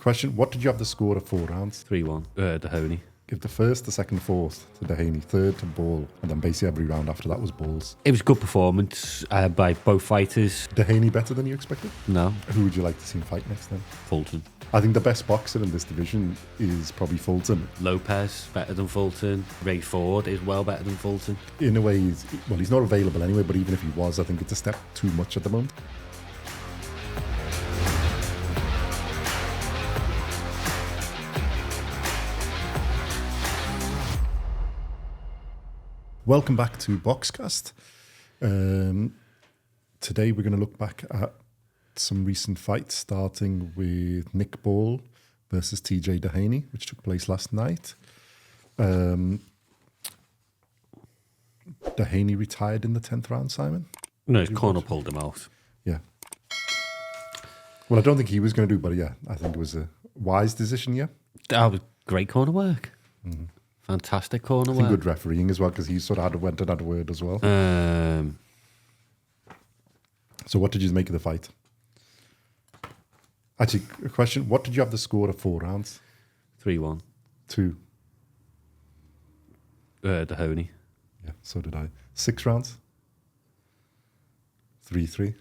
Question, what did you have the score of 4 rounds? 3-1. Doheny. Give the first, the second, fourth to Doheny, third to Ball, and then basically every round after that was balls. It was a good performance by both fighters. Doheny better than you expected? No. Who would you like to see him fight next then? Fulton. I think the best boxer in this division is probably Fulton. Lopez, better than Fulton. Ray Ford is well better than Fulton. In a way, he's not available anyway, but even if he was, I think it's a step too much at the moment. Welcome back to BoxCast. Today we're going to look back at some recent fights, starting with Nick Ball versus TJ Doheny, which took place last night. Doheny retired in the 10th round, Simon? No, his corner pulled him out. Yeah. Well, I don't think he was going to do, but yeah, I think it was a wise decision, yeah. That was great corner work. Mm-hmm. Fantastic corner work. Good refereeing as well, because he sort of went and had a word as well. So what did you make of the fight? Actually, a question. What did you have the score of 4 rounds? 3-1. 2. Doheny. Yeah, so did I. 6 rounds? 3-3.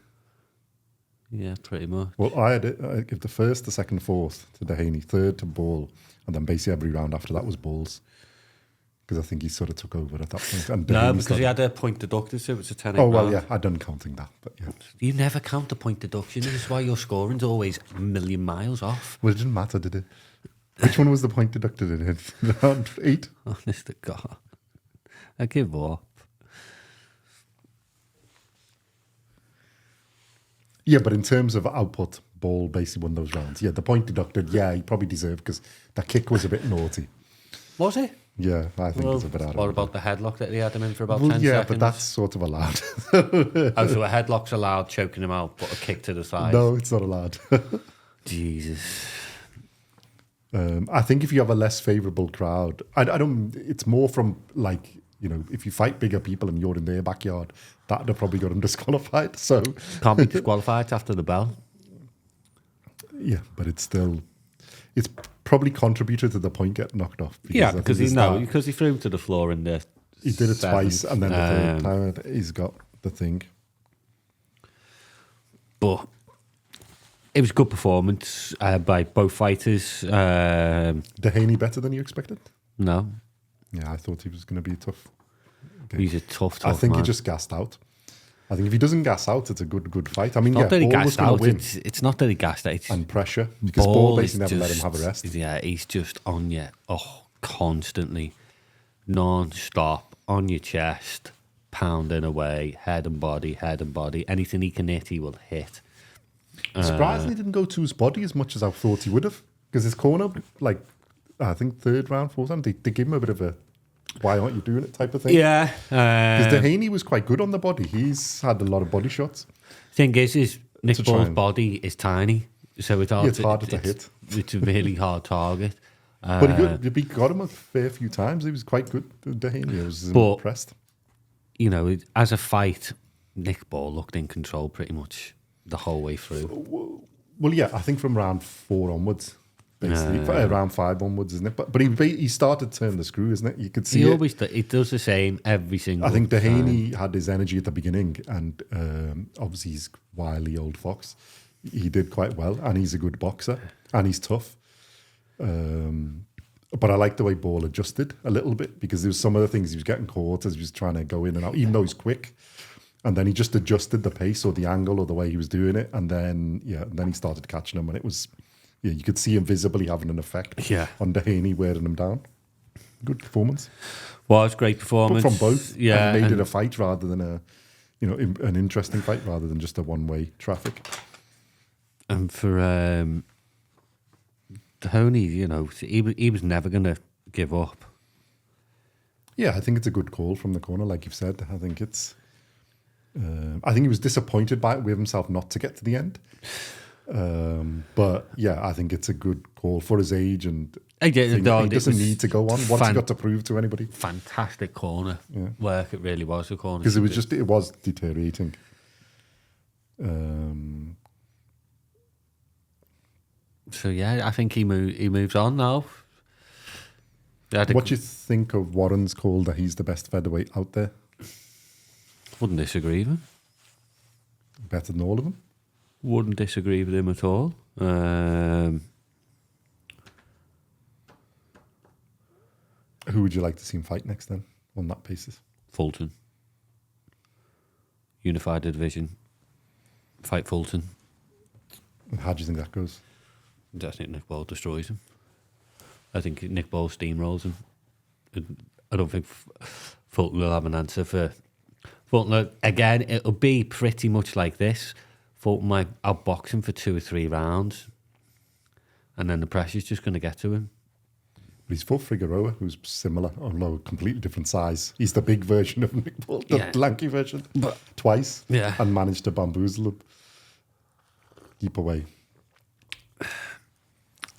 Yeah, pretty much. Well, I give the first, the second, fourth to Doheny, third to Ball, and then basically every round after that was balls. Because I think he sort of took over at that point. And no, because he had a point deducted, so it was a 10. Oh, well, yeah, I done counting that, but yeah. You never count the point deduction. This is why your scoring's always a million miles off. Well, it didn't matter, did it? Which one was the point deducted in it? Round 8? Honest to God. I give up. Yeah, but in terms of output, Ball basically won those rounds. Yeah, the point deducted, yeah, he probably deserved because that kick was a bit naughty. Was it? Yeah, I think it's a bit out of it. What about the headlock that he had him in for about 10 seconds? Yeah, but that's sort of allowed. So a headlock's allowed, choking him out, but a kick to the side? No, it's not allowed. Jesus. I think if you have a less favourable crowd, I don't. It's more from if you fight bigger people and you're in their backyard, that'd have probably got him disqualified. So can't be disqualified after the bell. Yeah, but it's probably contributed to the point getting knocked off. Because he threw him to the floor in the. He did it twice, and then the third time he's got the thing. But it was a good performance by both fighters. Doheny better than you expected? No. Yeah, I thought he was going to be tough. Okay. He's a tough I think man. He just gassed out. I think if he doesn't gas out, it's a good fight. I mean, not that he Ball was gassed going out. to win. It's not that he gassed out. And pressure. Because Ball basically never let him have a rest. Yeah, he's just on you. Constantly. Non-stop. On your chest. Pounding away. Head and body. Anything he can hit, he will hit. Surprisingly, didn't go to his body as much as I thought he would have. Because his corner, I think 3rd round, 4th round, they gave him a bit of a why aren't you doing it type of thing. Yeah. Because Doheny was quite good on the body. He's had a lot of body shots. Thing is Nick Ball's body is tiny. So it's harder to hit. It's a really hard target. But he got him a fair few times. He was quite good, Doheny. I was impressed. As a fight, Nick Ball looked in control pretty much the whole way through. Well, yeah, I think from round 4 onwards, basically. Round 5 onwards, isn't it? But he started to turn the screw, isn't it? You could see he does the same every single I think Doheny had his energy at the beginning, and obviously he's wily old fox. He did quite well, and he's a good boxer, and he's tough. But I like the way Ball adjusted a little bit, because there was some of the things he was getting caught as he was trying to go in and out, even though he's quick. And then he just adjusted the pace or the angle or the way he was doing it, and then he started catching him, and it was. Yeah, you could see him visibly having an effect on Doheny, wearing him down. Good performance. Was great performance. But from both. Yeah. And made it a fight rather than an interesting fight rather than just a one-way traffic. And for Doheny, he was never going to give up. Yeah, I think it's a good call from the corner, like you've said. I think it's... I think he was disappointed with himself not to get to the end. But yeah, I think it's a good call for his age, and he doesn't need to go on once he got to prove to anybody. Fantastic corner work. It really was a corner, because it was deteriorating. So yeah, I think he moves on now. What do you think of Warren's call that he's the best featherweight out there? Wouldn't disagree with him. Better than all of them? Wouldn't disagree with him at all. Who would you like to see him fight next then, on that basis? Fulton. Unified division. Fight Fulton. And how do you think that goes? I think Nick Ball destroys him. I think Nick Ball steamrolls him. I don't think Fulton will have an answer for Fulton. Again, it'll be pretty much like this. Fulton might outbox him for 2 or 3 rounds, and then the pressure's just going to get to him. But he's fought Figueroa, who's similar, although completely different size. He's the big version of Nick Ball, the lanky version, twice, and managed to bamboozle him. Keep away.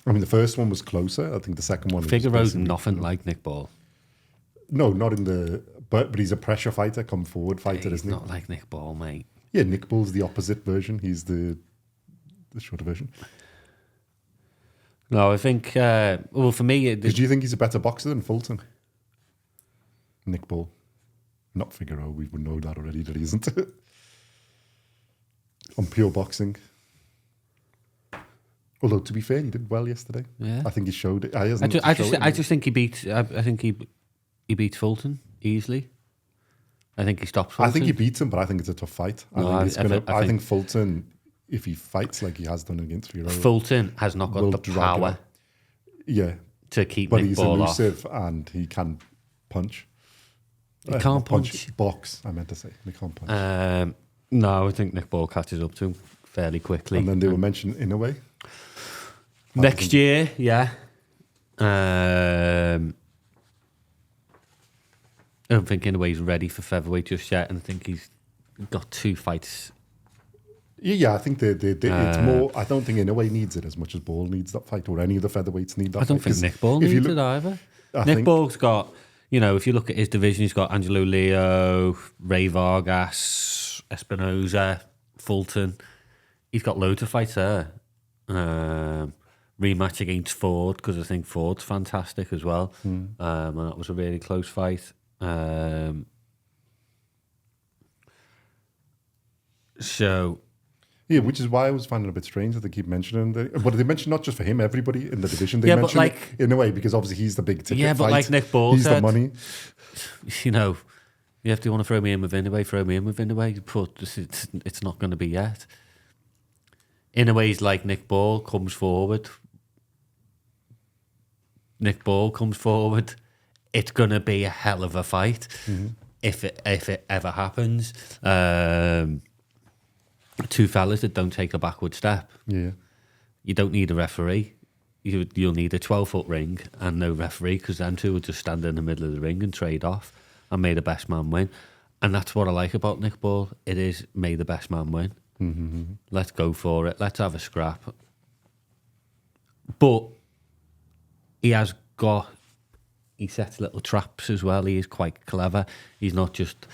I mean, the first one was closer. I think the second one... Figueroa's nothing like Nick Ball. No, not in the... But he's a pressure fighter, come forward fighter, isn't he? He's not like Nick Ball, mate. Yeah, Nick Ball's the opposite version. He's the shorter version. No, I think... well, for me... Do you think he's a better boxer than Fulton? Nick Ball. Not Figueroa. We would know that already, that he isn't. On pure boxing. Although, to be fair, he did well yesterday. Yeah. I think he showed it. I just think he beat... I think he beats Fulton easily. I think he stops Fulton. I think he beats him, but I think it's a tough fight. I think Fulton, if he fights like he has done against Figueroa... Fulton has not got the power to keep Nick Ball off. But he's elusive and he can punch. He can't punch. Box, I meant to say. He can't punch. No, I think Nick Ball catches up to him fairly quickly. And then they were mentioned in a way. Next year, yeah. I don't think in a way he's ready for featherweight just yet, and I think he's got 2 fights. Yeah, I think it's more. I don't think Inoue needs it as much as Ball needs that fight, or any of the featherweights need that. I don't think Nick Ball needs it either. Nick Ball's got, if you look at his division, he's got Angelo Leo, Ray Vargas, Espinoza, Fulton. He's got loads of fights there. Rematch against Ford, because I think Ford's fantastic as well. And that was a really close fight. So... Yeah, which is why I was finding it a bit strange that they keep mentioning that. But they mention not just for him, everybody in the division. They mention it in a way because obviously he's the big ticket. Yeah, but fight. like Nick Ball he's said, the money. You have to want to throw me in with Inoue, throw me in with Inoue, but it's not going to be yet. Inoue's like Nick Ball comes forward. Nick Ball comes forward. It's going to be a hell of a fight if it ever happens. 2 fellas that don't take a backward step. Yeah. You don't need a referee. You'll need a 12-foot ring and no referee, because them 2 will just stand in the middle of the ring and trade off and may the best man win. And that's what I like about Nick Ball. It is may the best man win. Mm-hmm. Let's go for it. Let's have a scrap. But he sets little traps as well. He is quite clever. He's not just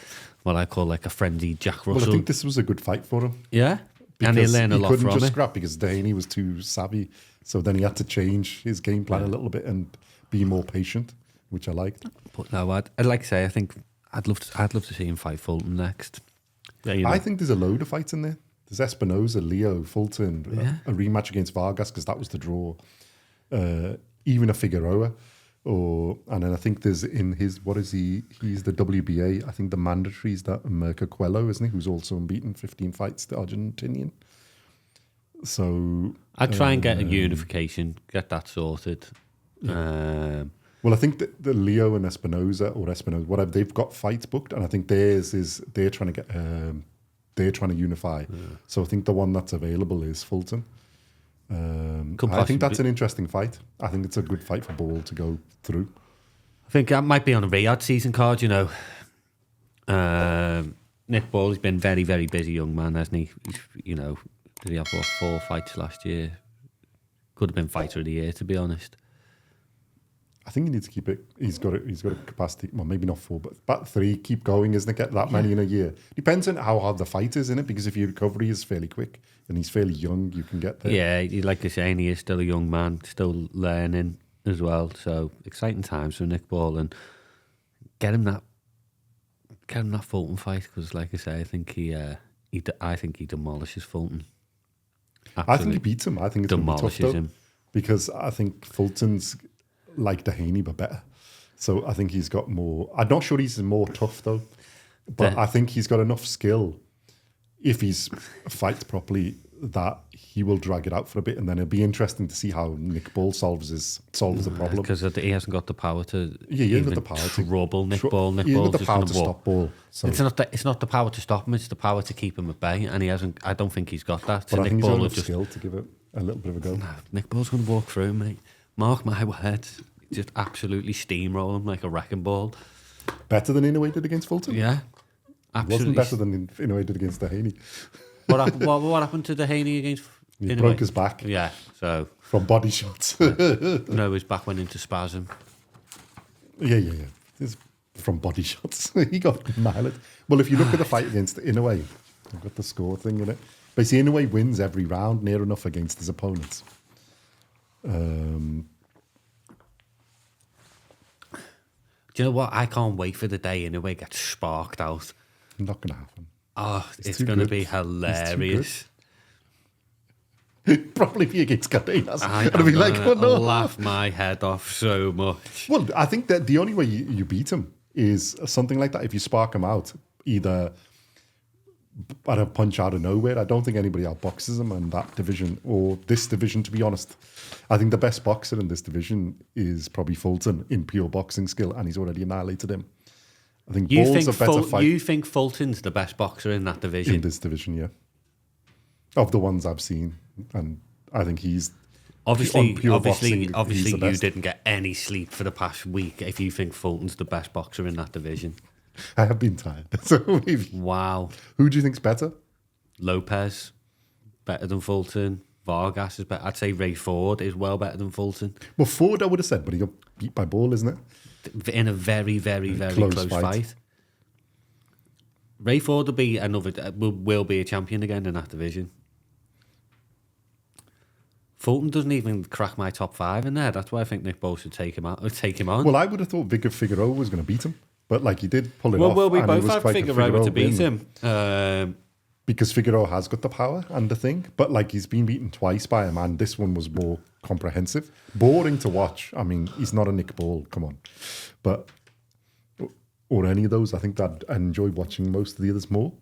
what I call like a frenzied Jack Russell. Well, I think this was a good fight for him. Yeah, and he learned a lot from it. He couldn't just scrap because Doheny was too savvy. So then he had to change his game plan a little bit and be more patient, which I liked. But no, I'd like to say, I think I'd love to see him fight Fulton next. Yeah, I think there's a load of fights in there. There's Espinoza, Leo, Fulton, a rematch against Vargas because that was the draw. Even a Figueroa. And then I think there's in his, he's the WBA. I think the mandatory is that Mirko Coelho, isn't he? Who's also unbeaten, 15 fights, the Argentinian. So... I'd try and get a unification, get that sorted. Yeah. Well, I think that the Leo and Espinoza, whatever, they've got fights booked, and I think theirs is, they're trying to unify. Yeah. So I think the one that's available is Fulton. I think that's an interesting fight. I think it's a good fight for Ball to go through. I think that might be on a Riyadh season card, Nick Ball has been very, very busy young man, hasn't he? Did he have 4 fights last year? Could have been fighter of the year, to be honest. I think he needs to keep it. He's got a capacity. Well, maybe not 4, but about 3. Keep going, isn't it? Get that many in a year. Depends on how hard the fight is, isn't it? Because if your recovery is fairly quick and he's fairly young, you can get there. Yeah, like you're saying, he is still a young man, still learning as well. So exciting times for Nick Ball, and get him that Fulton fight, because, like I say, I think he demolishes Fulton. Absolutely. I think he beats him. I think it's going to be tough, though, him, because I think Fulton's like Doheny, but better. So I think he's got more. I'm not sure he's more tough, though, but I think he's got enough skill, if he's fights properly, that he will drag it out for a bit, and then it'll be interesting to see how Nick Ball solves the problem. Because he hasn't got the power to he hasn't got the power to trouble Nick Ball. Nick he hasn't Ball's got the just power going to to walk. stop Ball. So. It's not the power to stop him; it's the power to keep him at bay, and he hasn't. I don't think he's got that. But So I Nick think he's Ball got will enough just skill to give it a little bit of a go. No, Nick Ball's going to walk through, mate. Mark my words. Just absolutely steamroll him like a wrecking ball. Better than Inoue did against Fulton? Yeah. Absolutely. It wasn't better than Inoue did against Doheny. What happened to Doheny against He Inoue? broke his back. Yeah, so... From body shots. No, his back went into spasm. Yeah. It's from body shots. He got mileage. Well, if you look at the fight against Inoue, I've got the score thing in it. Basically, Inoue wins every round, near enough against his opponents. Do you know what? I can't wait for the day Inoue gets sparked out. Not going to happen. Oh, it's going to be hilarious. Probably be against Cardenas. I'd be like, oh no. Laugh my head off so much. Well, I think that the only way you beat him is something like that. If you spark him out, either at a punch out of nowhere. I don't think anybody outboxes him in that division or this division, to be honest. I think the best boxer in this division is probably Fulton in pure boxing skill, and he's already annihilated him. I think Ball's a better fight. You think Fulton's the best boxer in that division? In this division, yeah. Of the ones I've seen. And I think he's... Obviously, boxing, you didn't get any sleep for the past week if you think Fulton's the best boxer in that division. I have been tired. So maybe. Wow. Who do you think's better? Lopez, better than Fulton. Vargas is better. I'd say Ray Ford is well better than Fulton. Well, Ford I would have said, but he got beat by Ball, isn't it? In a very, very, very close fight. Ray Ford will be will be a champion again in that division. Fulton doesn't even crack my top 5 in there. That's why I think Nick Ball should take him on. Well, I would have thought Vicar Figueroa was going to beat him, but like he did pull it off. Well, we and both it was had quite a Figueroa to beat win. him. Because Figueroa has got the power and the thing, but like he's been beaten twice by him, and this one was more comprehensive. Boring to watch. I mean, he's not a Nick Ball, come on. But, or any of those, I think that I enjoy watching most of the others more.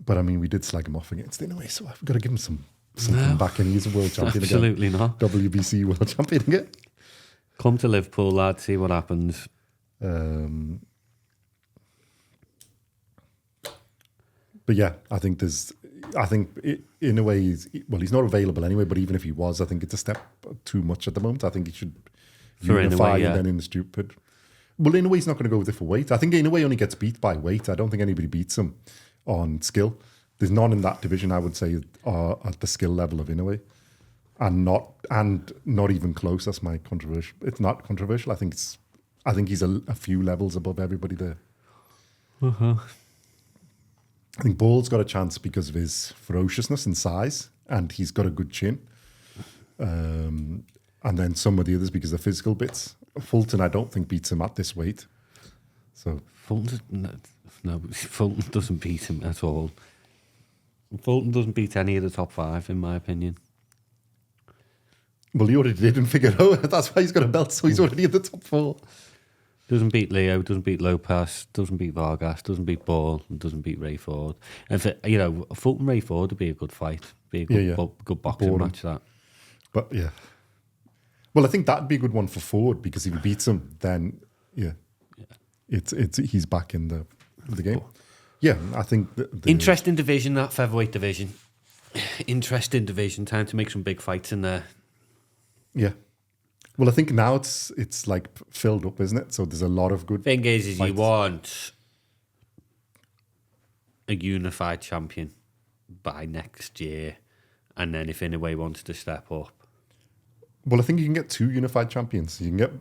But I mean, we did slag him off against Inoue, so I've got to give him something back, and he's a world champion Absolutely again. not. WBC world champion again. Come to Liverpool, lad, see what happens. But yeah, I think in a way, he's not available anyway, but even if he was, I think it's a step too much at the moment. I think he should unify and then in the stupid. Well, in a way, he's not going to go with it for weight. I think in a way only gets beat by weight. I don't think anybody beats him on skill. There's none in that division, I would say, are at the skill level of Inoue. And not even close. That's my controversial. It's not controversial. I think he's a few levels above everybody there. Uh-huh. I think Ball's got a chance because of his ferociousness and size, and he's got a good chin. And then some of the others because of physical bits. Fulton, I don't think beats him at this weight. So Fulton doesn't beat him at all. Fulton doesn't beat any of the top 5, in my opinion. Well, he already did in Figueroa. That's why he's got a belt, so he's already in the top 4. Doesn't beat Leo, doesn't beat Lopez, doesn't beat Vargas, doesn't beat Ball, and doesn't beat Ray Ford. And Fulton Ray Ford would be a good fight. Be a good boxing match, that. But yeah. Well, I think that'd be a good one for Ford because if he beats him, then he's back in the game. Yeah, I think interesting division, that featherweight division. Interesting division. Time to make some big fights in there. Yeah. Well, I think now it's like filled up, isn't it? So there's a lot of good. Thing is fights. You want a unified champion by next year, and then if Inoue wants to step up, Well, I think you can get 2 unified champions. You can get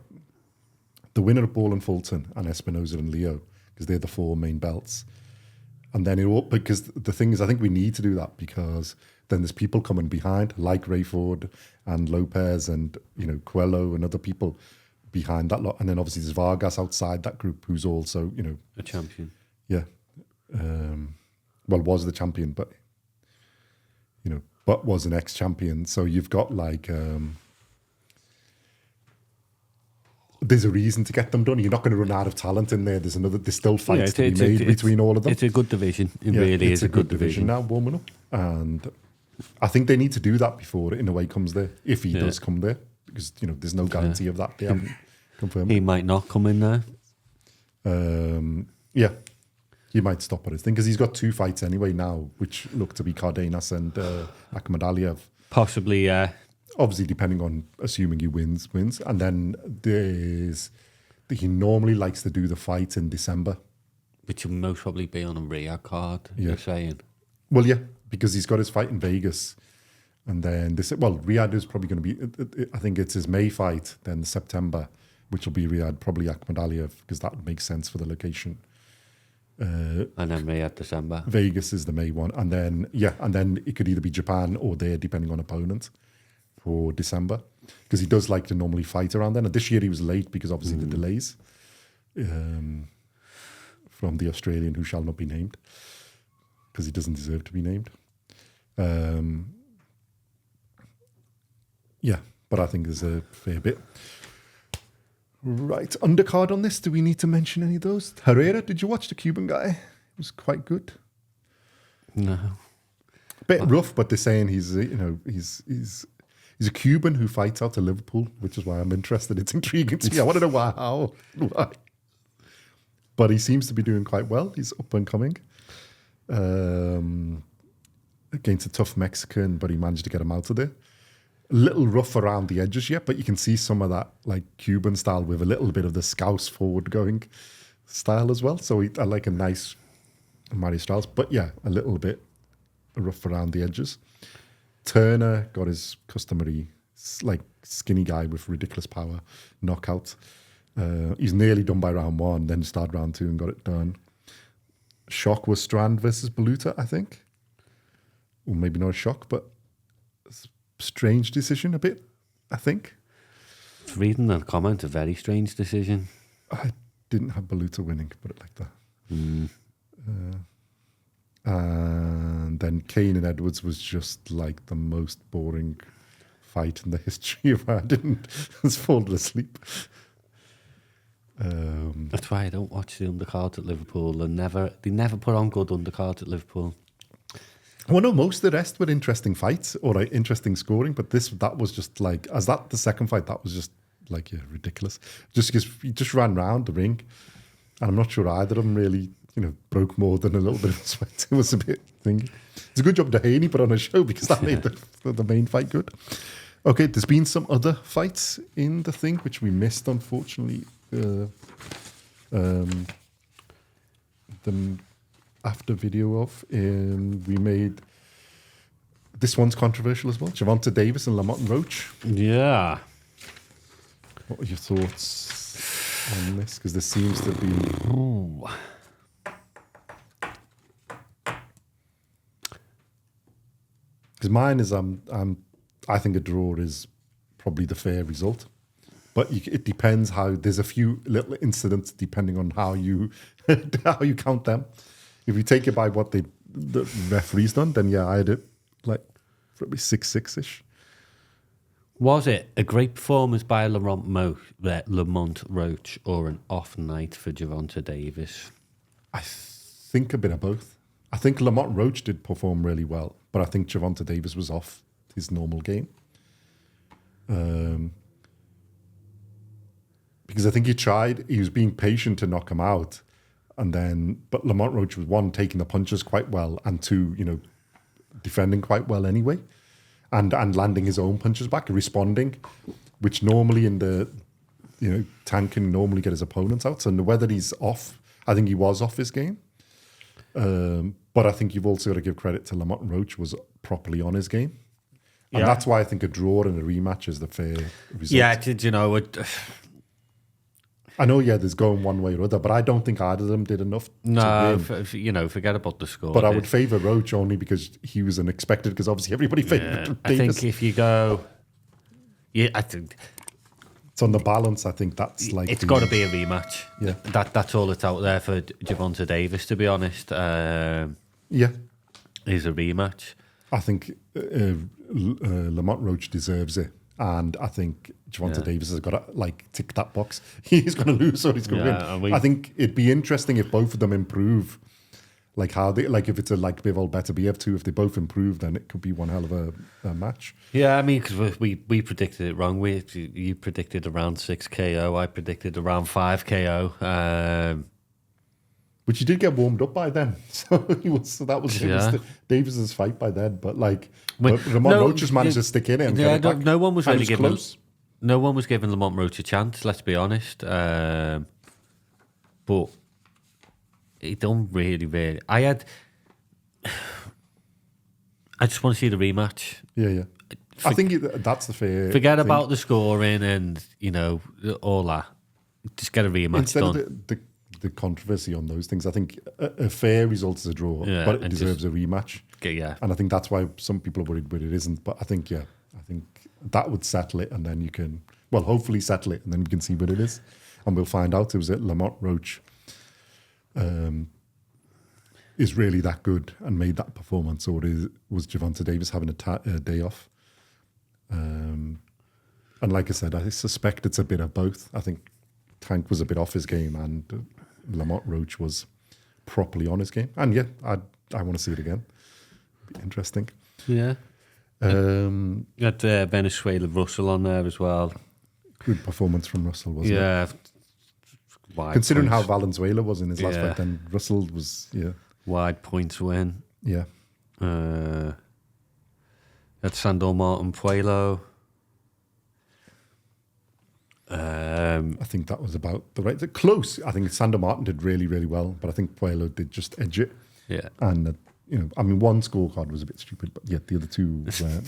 the winner of Ball and Fulton and Espinoza and Leo, because they're the 4 main belts. And then because the thing is, I think we need to do that, because then there's people coming behind, like Rayford and Lopez and, Coelho and other people behind that lot. And then obviously there's Vargas outside that group, who's also, a champion. Yeah. Was the champion, but, but was an ex-champion. So you've got there's a reason to get them done. You're not going to run out of talent in there. There's still fights to be made between all of them. It's a good division. It really is a good division now, warming up. And I think they need to do that before In Away comes there, if he does come there, because there's no guarantee of that. They haven't confirmed. He might not come in there. He might stop at his thing, because he's got 2 fights anyway now, which look to be Cardenas and Akhmed Aliev. Possibly, Obviously, depending on assuming he wins. And then he normally likes to do the fight in December, which will most probably be on a Riyadh card. You're saying? Well, yeah, because he's got his fight in Vegas, and then Riyadh is probably going to be. I think it's his May fight, then September, which will be Riyadh, probably Akhmed Aliev, because that would make sense for the location. And then Riyadh December. Vegas is the May one, and then it could either be Japan or there, depending on opponent, for December, because he does like to normally fight around then. And this year he was late because obviously the delays from the Australian who shall not be named, because he doesn't deserve to be named. But I think there's a fair bit. Right, undercard on this. Do we need to mention any of those? Herrera, did you watch the Cuban guy? It was quite good. No. A bit rough, but they're saying he's a Cuban who fights out of Liverpool, which is why I'm interested. It's intriguing to me. I want to know why. But he seems to be doing quite well. He's up and coming. Against a tough Mexican, but he managed to get him out of there. A little rough around the edges yet, but you can see some of that like Cuban style with a little bit of the Scouse forward going style as well. So I like a nice Mario Styles, but yeah, a little bit rough around the edges. Turner got his customary like skinny guy with ridiculous power knockout. He's nearly done by round 1, then started round 2 and got it done. Shock was Strand versus Baluta, I think. Or maybe not a shock, but strange decision a bit, I think. Reading that comment, a very strange decision. I didn't have Baluta winning, put it like that. And then Kane and Edwards was just like the most boring fight in the history of I didn't just fallen asleep. That's why I don't watch the undercard at Liverpool. They never put on good undercards at Liverpool. Well, no, most of the rest were interesting fights or like interesting scoring, but that was just like, the second fight, that was just like, ridiculous. Just because he just ran round the ring, and I'm not sure either of them really, broke more than a little bit of sweat. It was a bit thingy. It's a good job Doheny put on a show, because that made the main fight good. Okay, there's been some other fights in the thing which we missed, unfortunately. The after video of, we made this one's controversial as well. Gervonta Davis and Lamont Roach. Yeah. What are your thoughts on this? Because there seems to be. Ooh. Because mine is, I think a draw is probably the fair result. But it depends how. There's a few little incidents depending on how you count them. If you take it by what the referee's done, then yeah, I had it like probably 6-6-ish. Was it a great performance by Lamont Roach, or an off night for Gervonta Davis? I think a bit of both. I think Lamont Roach did perform really well, but I think Gervonta Davis was off his normal game. Because I think he was being patient to knock him out. But Lamont Roach was, 1, taking the punches quite well, and 2, defending quite well anyway, and landing his own punches back, responding, which normally in the, Tank can normally get his opponents out. So whether he's off, I think he was off his game. But I think you've also got to give credit to Lamont Roach was properly on his game. And that's why I think a draw and a rematch is the fair result. Yeah, did you know it? I know, there's going one way or other, but I don't think either of them did enough No, to win. Forget about the score. But I would favour Roach only because he was unexpected, because obviously everybody favoured I Davis. think if you go... Yeah, I think... It's on the balance, I think that's like... It's got to be a rematch. Yeah. That's all that's out there for Gervonta Davis, to be honest. Yeah. Is a rematch. I think Lamont Roach deserves it. And I think Gervonta Davis has got to tick that box. He's going to lose or he's going to win. I think it'd be interesting if both of them improve. How they if it's a Bivol better BF2, if they both improve, then it could be one hell of a match. Yeah, I mean, because we predicted it wrong. You predicted around 6 KO. I predicted around 5 KO. But you did get warmed up by then, so that was Davis's fight by then. But Lamont Roach just managed to stick in it. And get it back. No one was really giving. Close. No one was giving Lamont Roach a chance. Let's be honest. But it don't really. I just want to see the rematch. Yeah. I think that's the fair. Forget thing. about the scoring and all that. Just get a rematch Instead done. of the controversy on those things, I think a fair result is a draw, but it deserves a rematch. Yeah, and I think that's why some people are worried, but it isn't. But I think that would settle it, and then you can hopefully settle it, and then we can see what it is, and we'll find out. It was Lamont Roach. Is really that good and made that performance, or was Gervonta Davis having a day off? And like I said, I suspect it's a bit of both. I think Tank was a bit off his game, and Lamont Roach was properly on his game. And I want to see it again. Be interesting. Yeah. You had Venezuela Russell on there as well. Good performance from Russell, wasn't it? Yeah. Considering how Valenzuela was in his last fight, then Russell was, wide points win. Yeah. At Sandor Martin Puello. I think that was about the right. Close. I think Sandor Martin did really, really well, but I think Puello did just edge it. Yeah. And, one scorecard was a bit stupid, but the other two were...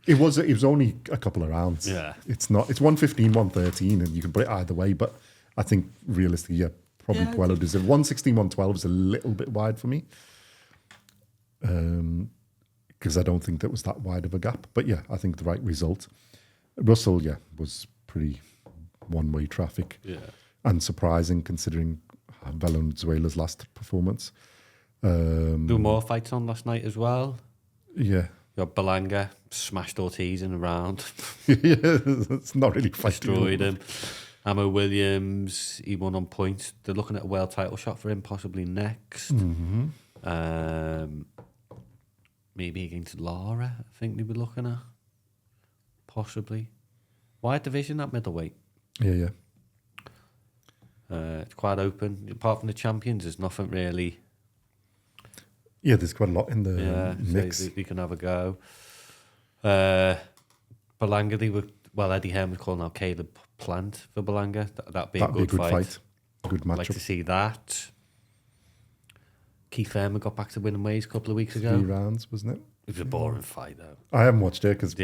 It was only a couple of rounds. Yeah. It's 115, 113, and you can put it either way, but I think realistically, probably Puello deserved 116, 112 is a little bit wide for me. Because I don't think that was that wide of a gap. But I think the right result. Russell, was pretty one-way traffic. Yeah. And surprising considering Valenzuela's last performance. There were more fights on last night as well. Yeah. You got Belanga, smashed Ortiz in a round. It's not really fighting. Destroyed him. Amo Williams, he won on points. They're looking at a world title shot for him possibly next. Mm-hmm. Maybe against Lara, I think they were looking at. Possibly. Wide division at middleweight. Yeah. It's quite open. Apart from the champions, there's nothing really. Yeah, there's quite a lot in the mix. So they can have a go. Belanga, Eddie Hearn was calling out Caleb Plant for Belanga. That'd be a good fight. Good matchup. I'd like to see that. Keith Thurman got back to winning ways a couple of weeks ago. 3 rounds, wasn't it? It was a boring fight, though. I haven't watched it because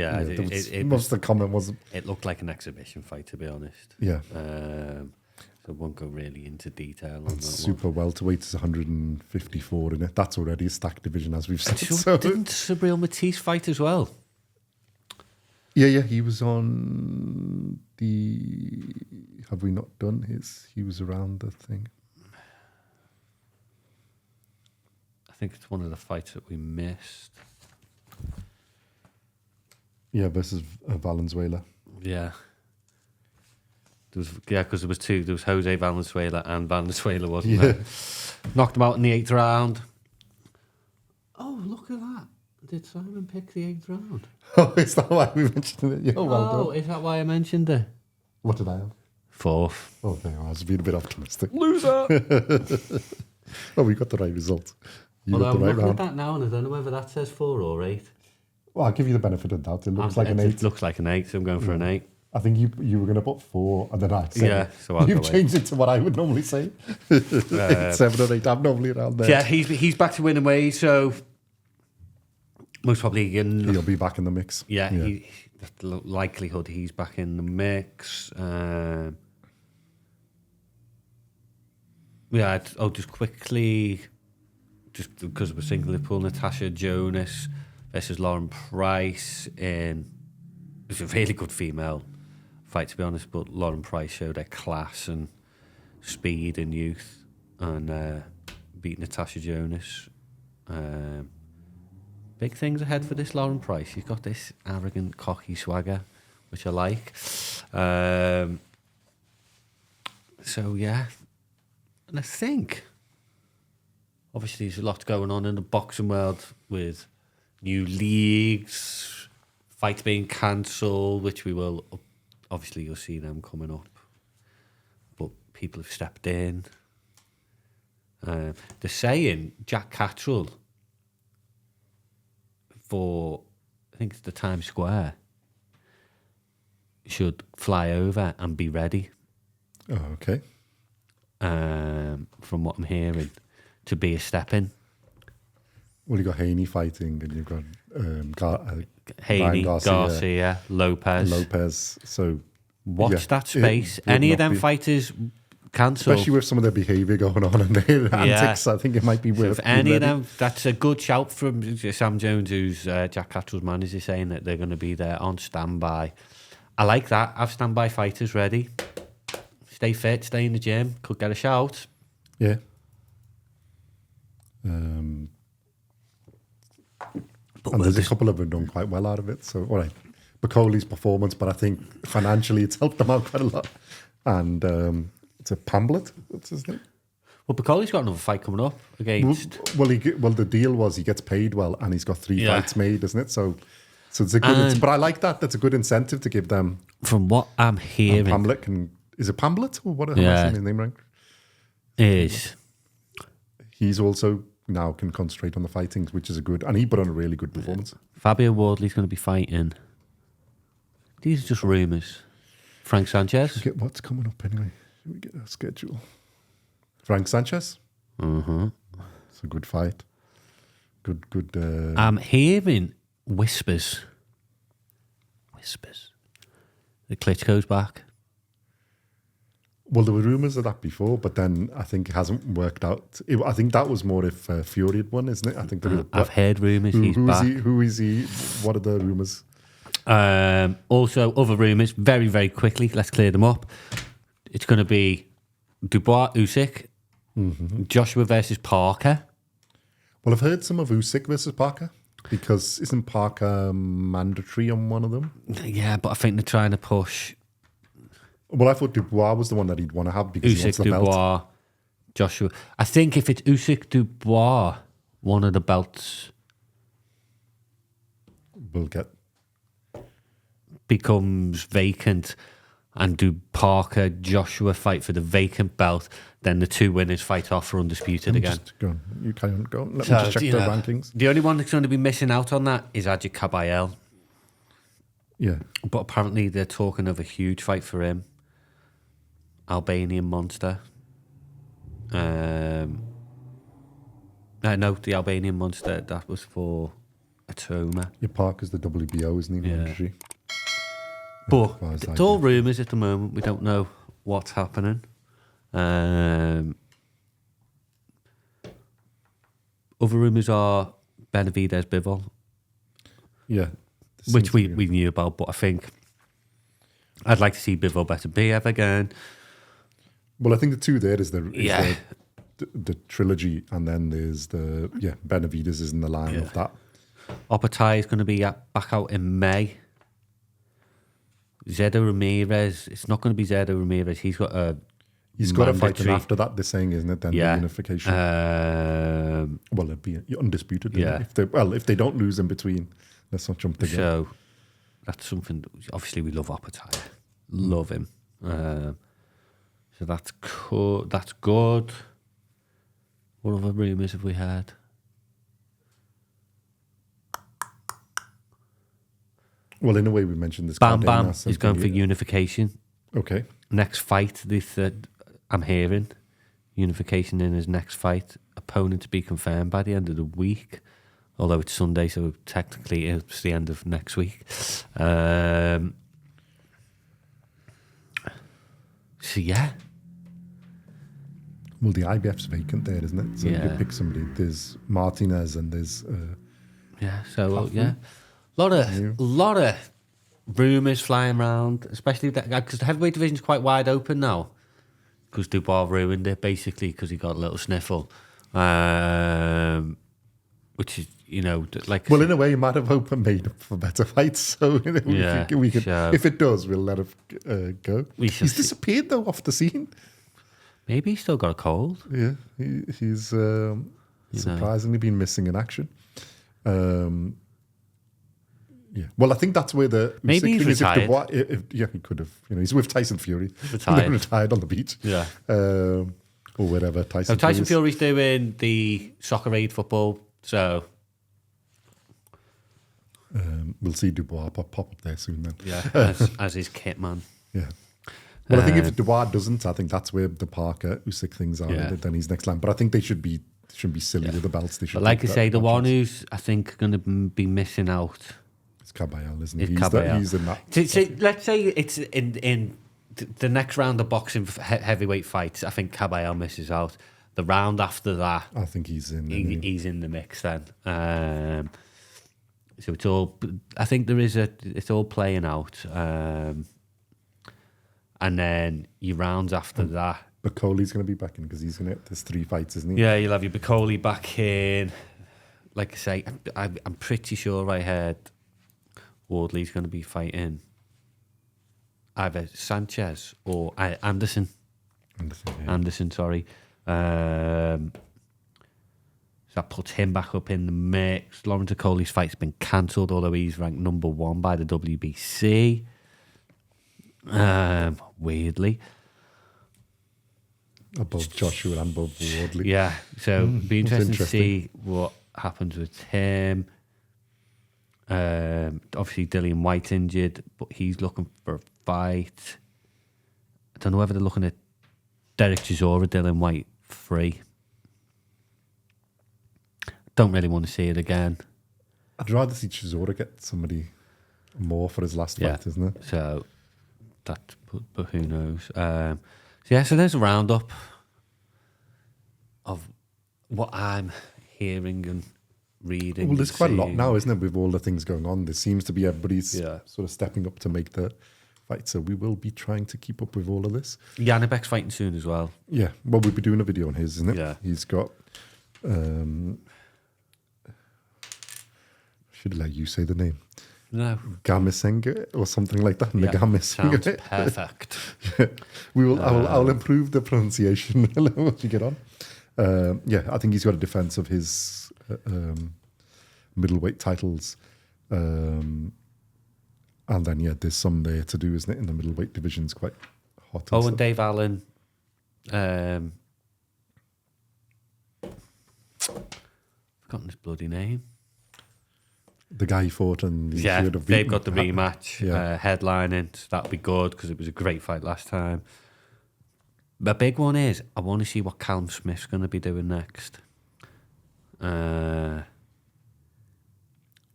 most of the comment was... It looked like an exhibition fight, to be honest. Yeah. So I won't go really into detail on that Super welterweight is 154 in it. That's already a stacked division, as we've said. So didn't Sabril Matisse fight as well? Yeah. He was on the... Have we not done his... He was around the thing. I think it's one of the fights that we missed. Yeah, versus Valenzuela. Yeah. Because there was two. There was Jose Valenzuela and Valenzuela, wasn't there? Knocked him out in the 8th round. Oh, look at that. Did Simon pick the 8th round? Oh, is that why we mentioned it? Yeah, well done. Is that why I mentioned it? What did I have? 4th. Oh, no, I was being a bit optimistic. Loser! Oh, we got the right result. I'm looking at that now, and I don't know whether that says 4 or 8. Well, I'll give you the benefit of that. It looks like an 8. It looks like an 8, so I'm going for an 8. I think you were going to put 4, and then I said, so I'll you've changed it to what I would normally say. 7 or 8, I'm normally around there. Yeah, he's back to winning ways, so most probably he'll be back in the mix. Yeah. The likelihood he's back in the mix. I'll just quickly, just because we're thinking Liverpool, Natasha Jonas versus Lauren Price it's a really good female fight, to be honest, but Lauren Price showed her class and speed and youth and beat Natasha Jonas. Big things ahead for this Lauren Price. She's got this arrogant, cocky swagger, which I like. So, yeah. And I think, obviously, there's a lot going on in the boxing world with new leagues, fights being cancelled, which we will, obviously, you'll see them coming up. But people have stepped in. They're saying Jack Catterall for, I think it's the Times Square, should fly over and be ready. Oh, okay. From what I'm hearing, to be a step in. Well, you got Haney fighting, and you've got Haney, Ryan Garcia, Lopez. So watch that space. Any of them fighters cancel, especially with some of their behaviour going on and their antics. I think it might be worth. If any of them, that's a good shout from Sam Jones, who's Jack Catterall's manager, saying that they're going to be there on standby. I like that. Have standby fighters ready. Stay fit, stay in the gym. Could get a shout. Yeah. And there's a couple of them done quite well out of it. So, all right, Bacoli's performance, but I think financially it's helped them out quite a lot. And it's a Pamblet. What's his name? Well, Bacoli's got another fight coming up against. Well, the deal was he gets paid well, and he's got 3 fights made, isn't it? So it's a good. But I like that. That's a good incentive to give them. From what I'm hearing, Pamblet is it Pamblet or what? Am I saying his name right? He's also now can concentrate on the fightings, which is and he put on a really good performance. Fabio Wardley's going to be fighting. These are just rumours. Frank Sanchez. What's coming up anyway? Should we get a schedule? Frank Sanchez. It's a good fight. Good. I'm hearing whispers. The Klitschko's back. Well, there were rumours of that before, but then I think it hasn't worked out. I think that was more if Fury had won, isn't it? I think I've heard rumours he's back. Who is he? What are the rumours? Also, other rumours, very, very quickly, let's clear them up. It's going to be Dubois, Usyk, Joshua versus Parker. Well, I've heard some of Usyk versus Parker, because isn't Parker mandatory on one of them? Yeah, but I think they're trying to push. Well, I thought Dubois was the one that he'd want to have because he wants the Dubois, belt. Joshua. I think if it's Usyk, Dubois, one of the belts will get becomes vacant, and do Parker, Joshua fight for the vacant belt, then the 2 winners fight off for undisputed again. Just go on. You carry on. Go on. Let me just check the rankings. The only one that's going to be missing out on that is Adjik Kabayel. Yeah. But apparently they're talking of a huge fight for him. Albanian monster. No, the Albanian monster, that was for Atoma. Your Parker's the WBO, isn't he? Yeah. But it's all rumours at the moment. We don't know what's happening. Other rumours are Benavidez Bivol. Yeah. Which we knew about, but I think I'd like to see Bivol better Biev again. Well, I think the two there is the trilogy, and then there's Benavidez is in the line of that. Opatai is going to be back out in May. Zedo Ramirez, it's not going to be Zedo Ramirez. He's got a fight after that. They're saying, isn't it? Then the unification. Well, it'd be undisputed. Yeah. If they don't lose in between, let's not jump the gun. So that's something. Obviously, we love Opatai. Love him. So that's cool. That's good. What other rumours have we had? Well, in a way, we mentioned this. Bam Bam is going for unification. Okay. Next fight, I'm hearing unification in his next fight. Opponent to be confirmed by the end of the week. although it's Sunday, so technically it's the end of next week. So yeah. Well, the IBF's vacant there, isn't it? So you could pick somebody. There's Martinez and there's... So yeah. A lot of rumours flying around, especially because the heavyweight division's quite wide open now. Because Dubois ruined it, basically, because he got a little sniffle. Which is, like... Well, in a way, he might have made up for better fights. So we could, if it does, we'll let him go. He's disappeared, though, off the scene. Maybe he's still got a cold. Yeah, he's surprisingly been missing in action. Yeah, well, I think that's where maybe he's retired. He could have. He's with Tyson Fury. Retired. Retired on the beach. Yeah, or wherever. Tyson Fury's doing the soccer aid football. So we'll see Dubois pop up there soon. Then, yeah, as his kit man. Yeah. Well, I think if Dubois doesn't, I think that's where the Parker Usyk things are. Yeah. Then he's next line. But I think they shouldn't be silly with the belts. They should. But like I say, the one who's I think going to be missing out. It's Caballero, isn't he? He's in that. Let's say it's in the next round of boxing heavyweight fights. I think Caballero misses out. The round after that, I think he's in. He's in the mix then. So it's all. I think it's all playing out. And then your rounds after that. Bacoli's going to be back in because there's 3 fights, isn't he? Yeah, you'll have your Bacoli back in. Like I say, I'm pretty sure I heard Wardley's going to be fighting either Sanchez or Anderson. Anderson, sorry. So that puts him back up in the mix. Lawrence Bacoli's fight's been cancelled, although he's ranked number 1 by the WBC. Weirdly. Above Joshua and above Wardley. Yeah, so be interesting to see what happens with him. Obviously, Dillian White's injured, but he's looking for a fight. I don't know whether they're looking at Derek Chisora, Dillian White free. Don't really want to see it again. I'd rather see Chisora get somebody more for his last fight, isn't it? So that, but who knows? So there's a roundup of what I'm hearing and reading. Well, there's quite a lot now, isn't it, with all the things going on? There seems to be everybody's sort of stepping up to make the fight. So we will be trying to keep up with all of this. Janibek's fighting soon as well. Yeah, well, we'll be doing a video on his, isn't it? Yeah. He's got... should let you say the name. No. Gamisenga or something like that. Yeah, sounds perfect. We will. I'll improve the pronunciation once you get on. I think he's got a defense of his middleweight titles, and then there's some there to do, isn't it? In the middleweight division's quite hot. And Dave Allen. Forgotten his bloody name. The guy he fought and they've got the rematch headlining. So that'll be good because it was a great fight last time. The big one is I want to see what Callum Smith's going to be doing next. Well,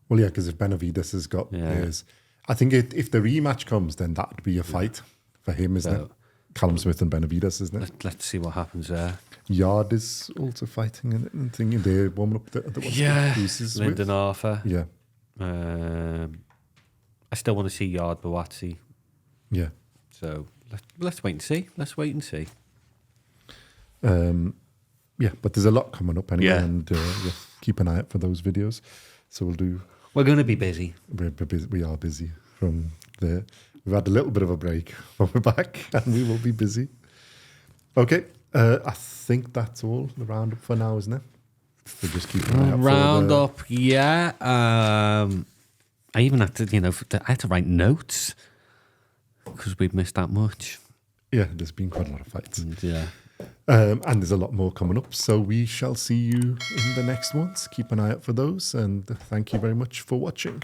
because if Benavidez has got his, I think if the rematch comes, then that would be a fight for him, isn't it? Callum Smith and Benavidez, isn't it? Let's see what happens there. Yard is also fighting and thinking they're warming up the ones. Yeah, Lyndon Arthur. Yeah. I still want to see Yard Bawatsi. Yeah. So let's wait and see. But there's a lot coming up anyway, and keep an eye out for those videos. So we're going to be busy. We are busy from there. We've had a little bit of a break, but we're back, and we will be busy. Okay, I think that's all the roundup for now, isn't it? So just keep an eye out roundup, I even had to, I had to write notes because we've missed that much. Yeah, there's been quite a lot of fights. And there's a lot more coming up. So we shall see you in the next ones. Keep an eye out for those, and thank you very much for watching.